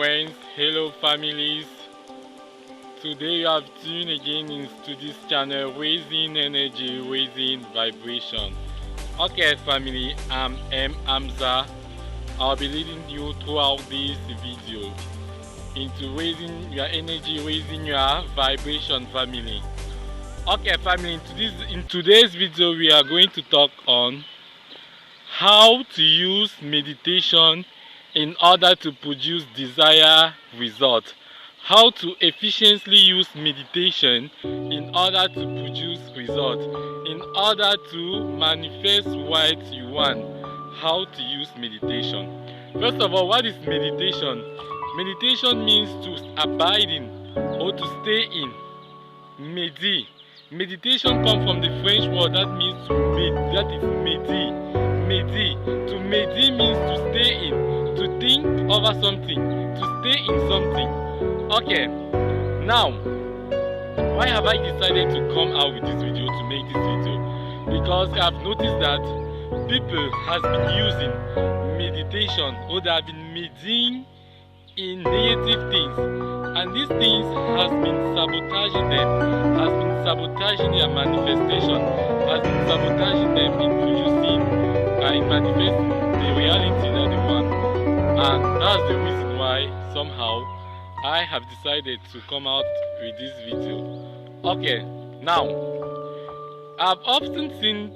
friends, hello families. Today you have tuned again into this channel, Raising Energy, Raising Vibration. Okay family, I'm M. Hamza. I'll be leading you throughout this video into raising your energy, raising your vibration family. Okay family, in today's video we are going to talk on how to use meditation in order to produce desired results. How to efficiently use meditation in order to produce results, in order to manifest what you want. How to use meditation. First of all, what is meditation? Meditation means to abide in or to stay in. Meditation comes from the French word that means to med, that is medi. To medi means to stay in, to think over something, to stay in something. Okay, now why have I decided to come out with this video, to make this video? Because I have noticed that people has been using meditation, or they have been meditating in negative things, and these things has been sabotaging them, has been sabotaging their manifestation, has been sabotaging them in producing and manifesting the reality that they want. And that's the reason why somehow I have decided to come out with this video. Okay, now I've often seen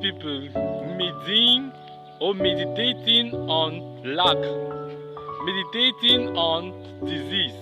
people meditating on lack, meditating on disease,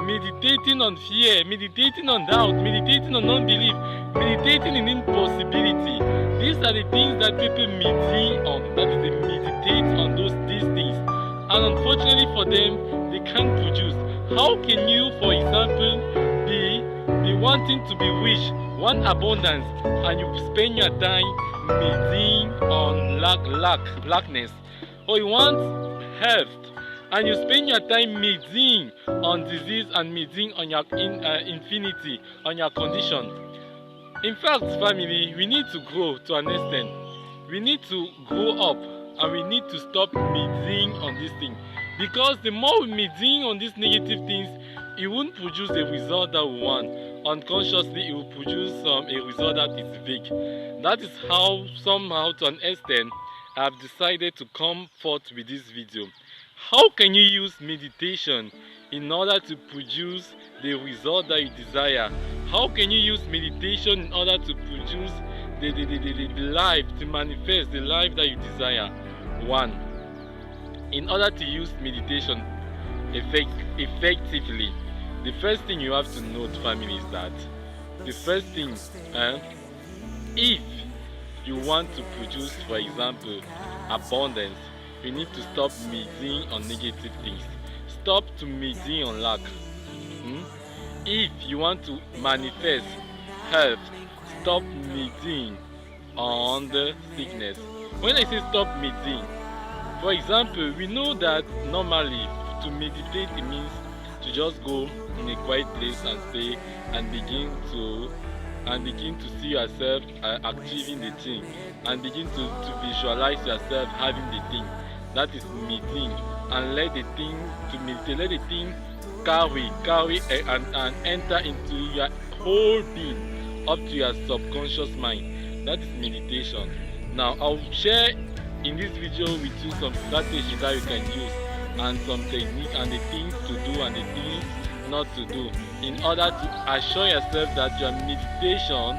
meditating on fear, meditating on doubt, meditating on unbelief, meditating in impossibility. These are the things that people meditate on. That is, they meditate on these things, and unfortunately for them, they can't produce. How can you, for example, be wanting to be rich, want abundance, and you spend your time meditating on lackness, or you want health, and you spend your time meditating on disease and meditating on your infinity, on your condition? In fact, family, we need to grow to an extent. We need to grow up, and we need to stop meditating on this thing. Because the more we meditate on these negative things, it won't produce the result that we want. Unconsciously, it will produce a result that is vague. That is how, somehow, to an extent, I have decided to come forth with this video. How can you use meditation in order to produce the result that you desire? How can you use meditation in order to produce the life, to manifest the life that you desire? 1. In order to use meditation effectively, the first thing you have to note, family, is that the first thing, if you want to produce, for example, abundance, you need to stop meditating on negative things. Stop to meditate on lack. If you want to manifest health, stop meditating on the sickness. When I say stop meditating, for example, we know that normally to meditate, it means to just go in a quiet place and stay and begin to see yourself achieving the thing, and begin to visualize yourself having the thing. That is meditating, and let the thing to meditate, let the thing carry and enter into your whole being, up to your subconscious mind. That is meditation. Now I'll share in this video with you some strategies that you can use, and some techniques, and the things to do and the things not to do, in order to assure yourself that your meditation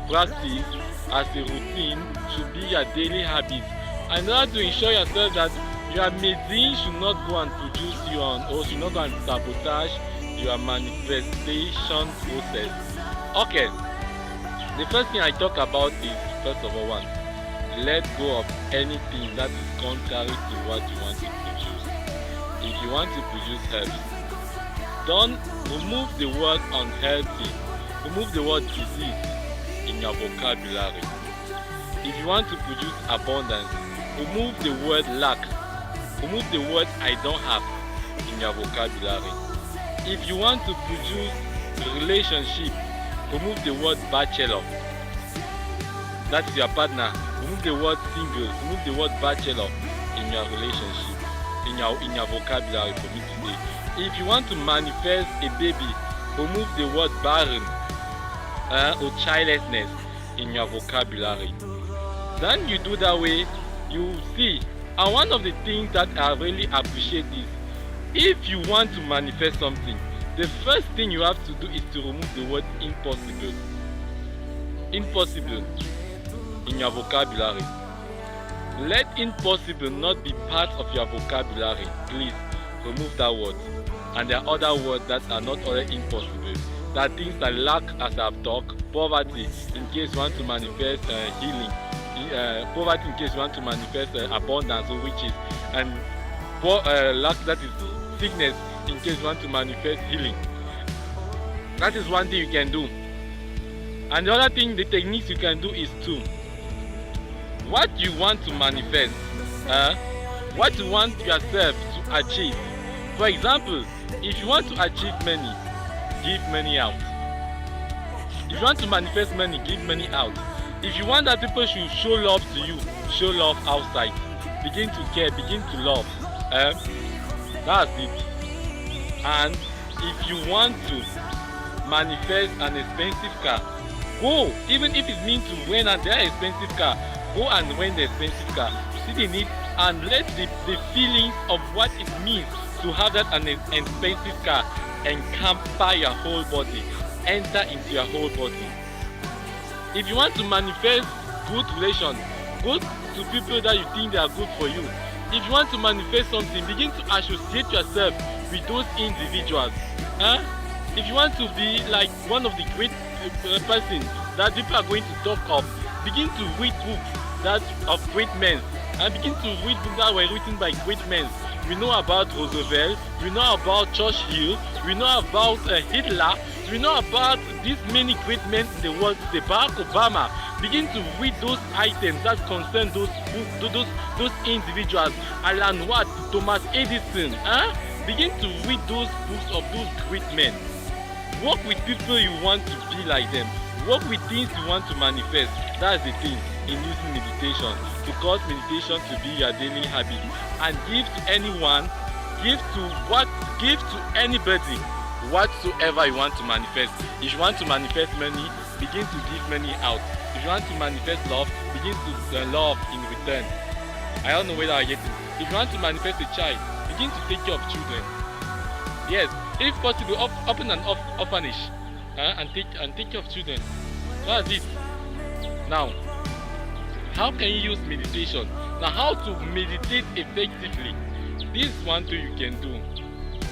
practice as a routine should be your daily habit, and in order to ensure yourself that your meditating should not go and produce you on, or should not go and sabotage your manifestation process. Okay, the first thing I talk about is, first of all, 1, let go of anything that is contrary to what you want to produce. If you want to produce health, don't remove the word unhealthy, remove the word disease in your vocabulary. If you want to produce abundance, remove the word lack, remove the word I don't have in your vocabulary. If you want to produce a relationship, remove the word bachelor, that is your partner. Remove the word single, remove the word bachelor in your relationship. in your vocabulary for me today. If you want to manifest a baby, remove the word barren or childlessness in your vocabulary. Then you do that way, you see. And one of the things that I really appreciate is, if you want to manifest something, the first thing you have to do is to remove the word impossible. Impossible in your vocabulary. Let impossible not be part of your vocabulary. Please remove that word. And there are other words that are not already impossible. There are things like lack, as I've talked, poverty, in case you want to manifest healing, poverty in case you want to manifest abundance or riches, and lack, that is sickness, in case you want to manifest healing. That is one thing you can do. And the other thing, the techniques you can do is to, what you want to manifest, what you want yourself to achieve. For example, if you want to achieve money, give money out. If you want to manifest money, give money out. If you want that people should show love to you, show love outside. Begin to care, begin to love. That's it. And if you want to manifest an expensive car, go. Even if it means to rent an expensive car, go and rent the expensive car. See the need, and let the feelings of what it means to have that an expensive car encamper your whole body, enter into your whole body. If you want to manifest good relations, go to people that you think they are good for you. If you want to manifest something, begin to associate yourself with those individuals. If you want to be like one of the great persons that people are going to talk of, begin to read books that of great men, and begin to read books that were written by great men. We know about Roosevelt, we know about Churchill, we know about Hitler, we know about these many great men in the world, the Barack Obama. Begin to read those items that concern those individuals. Alan Watts, Thomas Edison. Begin to read those books of those great men. Work with people you want to be like them. Work with things you want to manifest. That's the thing in using meditation. To cause meditation to be your daily habit. And give to anyone, give to anybody whatsoever you want to manifest. If you want to manifest money, begin to give money out. If you want to manifest love, begin to love in return. I don't know whether I get it. If you want to manifest a child, begin to take care of children. Yes, if possible, open an orphanage and take care of children. That's it. Now, how can you use meditation? Now, how to meditate effectively? This is one thing you can do.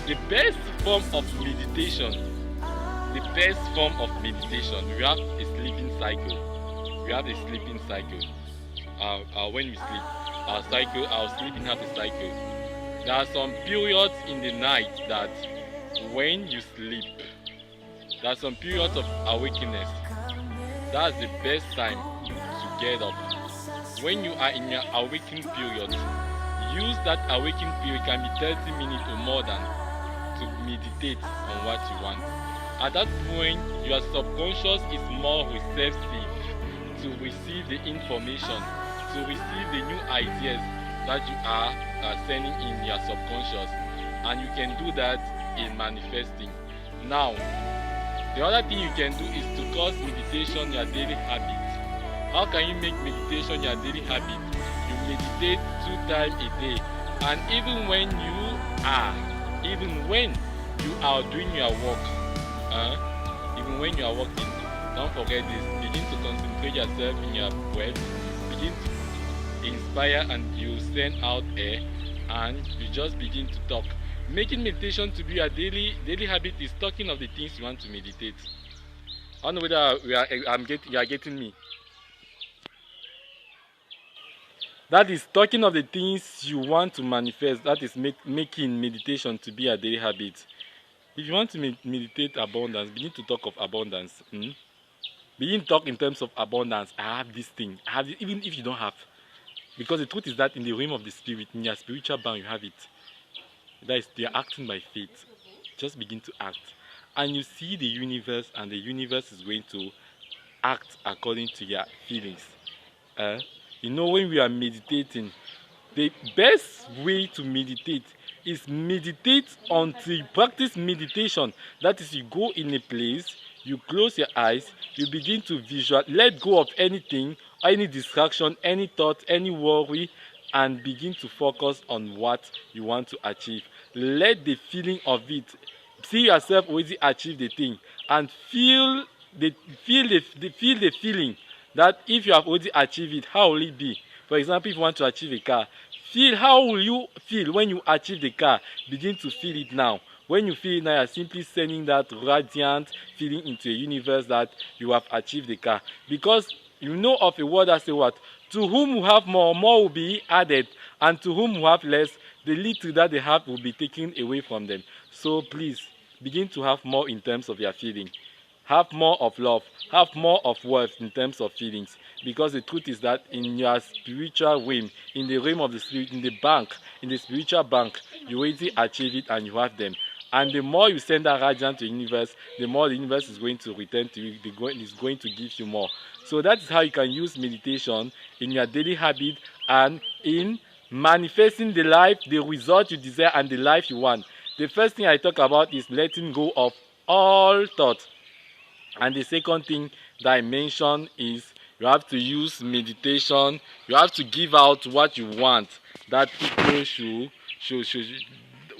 The best form of meditation, we have a sleeping cycle. We have a sleeping cycle. When we sleep, our sleeping have a cycle. There are some periods in the night that when you sleep, there are some periods of awakeness. That's the best time to get up. When you are in your awakening period, use that awakening period, can be 30 minutes or more than, to meditate on what you want. At that point, your subconscious is more receptive to receive the information, to receive the new ideas that you are sending in your subconscious, and you can do that in manifesting. Now, the other thing you can do is to cause meditation your daily habit. How can you make meditation your daily habit? You meditate 2 times a day, and even when you are doing your work, even when you are working, don't forget this. Begin to concentrate yourself in your breath. Begin to inspire, and you send out air, and you just begin to talk. Making meditation to be a daily habit is talking of the things you want to meditate. I don't know whether you are getting me. That is talking of the things you want to manifest. That is making meditation to be a daily habit. If you want to meditate abundance, begin to talk of abundance. Begin to talk in terms of abundance. I have this thing. I have it, even if you don't have. Because the truth is that in the realm of the spirit, in your spiritual bound, you have it. That is, they are acting by faith. Just begin to act. And you see the universe, and the universe is going to act according to your feelings. You know, when we are meditating, The best way to meditate is meditate until you practice meditation. That is, you go in a place, you close your eyes, you begin to let go of anything, any distraction, any thought, any worry, and begin to focus on what you want to achieve. Let the feeling of it, see yourself already achieve the thing, and feel the feeling that if you have already achieved it, how will it be? For example, if you want to achieve a car, feel how will you feel when you achieve the car. Begin to feel it now. When you feel it now, you are simply sending that radiant feeling into a universe that you have achieved the car. Because you know of a word that says what? To whom who have more, more will be added, and to whom who have less, the little that they have will be taken away from them. So please, begin to have more in terms of your feeling. Have more of love, have more of worth in terms of feelings, because the truth is that in your spiritual realm, in the realm of the spirit, in the bank, in the spiritual bank, you already achieve it and you have them. And the more you send that radiant to the universe, the more the universe is going to return to you, is going to give you more. So that is how you can use meditation in your daily habit and in manifesting the life, the result you desire and the life you want. The first thing I talk about is letting go of all thoughts. And the second thing that I mentioned is you have to use meditation. You have to give out what you want, that people should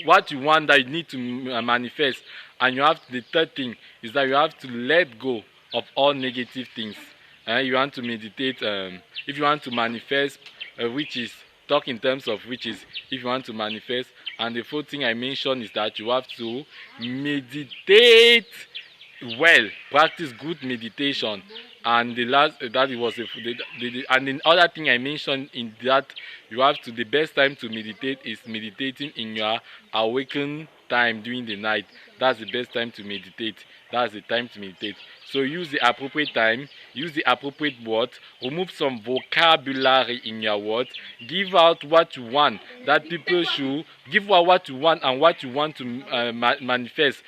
what you want that you need to manifest. And you have the third thing is that you have to let go of all negative things. You want to meditate. If you want to manifest witches, talk in terms of witches. If you want to manifest, and the fourth thing I mentioned is that you have to meditate well, practice good meditation. And the last that it was and the other thing I mentioned in that you have to, the best time to meditate is meditating in your awakened time during the night. That's the best time to meditate. That's the time to meditate. So use the appropriate time, use the appropriate words, remove some vocabulary in your words, give out what you want, that people should give out what you want and what you want to manifest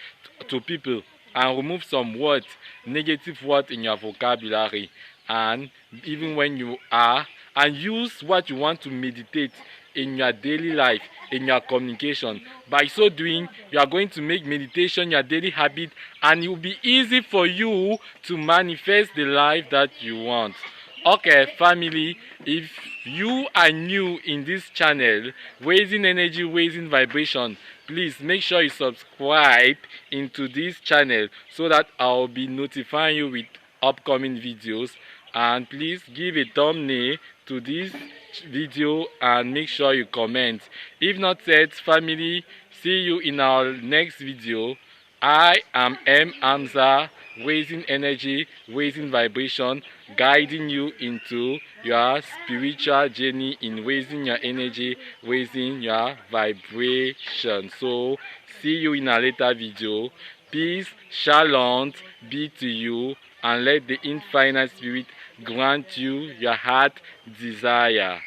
to people, and remove some words, negative words in your vocabulary. And even when you are, and use what you want to meditate in your daily life, in your communication. By so doing, you are going to make meditation your daily habit, and it will be easy for you to manifest the life that you want. Okay, family, if you are new in this channel, Raising Energy, Raising Vibration, please make sure you subscribe into this channel so that I'll be notifying you with upcoming videos. And please give a thumbnail to this video and make sure you comment. If not yet, family, see you in our next video. I am M. Hamza, Raising Energy, Raising Vibration, guiding you into your spiritual journey in raising your energy, raising your vibration. So, see you in a later video. Peace, shalom be to you, and let the infinite spirit grant you your heart desire.